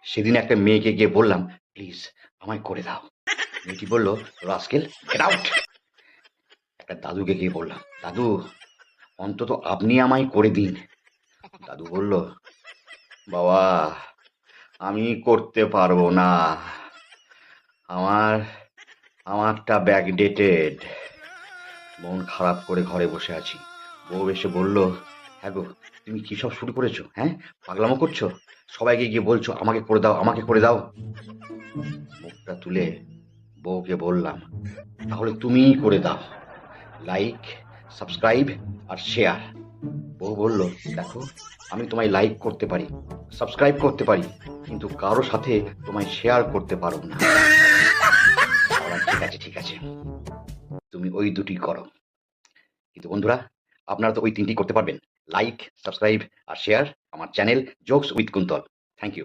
সেদিন একটা মেয়েকে গিয়ে বললাম, প্লিজ আমায় করে দাও। মেয়েটি বলল, রাস্কেল গেট আউট। একটা দাদুকে গিয়ে বললাম, দাদু অন্তত আপনি আমায় করে দিন। দাদু বলল, বাবা আমি করতে পারবো না, আমার আমারটা ব্যাকডেটেড। মন খারাপ করে ঘরে বসে আছি। বউ এসে বলল, হ্যাঁ গো তুমি কি সব শুরু করেছো? হ্যাঁ, পাগলামো করছো, সবাইকে গিয়ে বলছো আমাকে করে দাও, আমাকে করে দাও। মুখটা তুলে বউকে বললাম, তাহলে তুমিই করে দাও, লাইক, সাবস্ক্রাইব আর শেয়ার। বউ বলল, দেখো আমি তোমায় লাইক করতে পারি, সাবস্ক্রাইব করতে পারি, কিন্তু কারো সাথে তোমায় শেয়ার করতে পারবো না। বললাম, ঠিক আছে ঠিক আছে, তুমি ওই দুটি করো। কিন্তু বন্ধুরা, আপনারা তো ওই তিনটি করতে পারবেন, লাইক, সাবস্ক্রাইব আর শেয়ার আমার channel jokes with Kuntal. Thank you.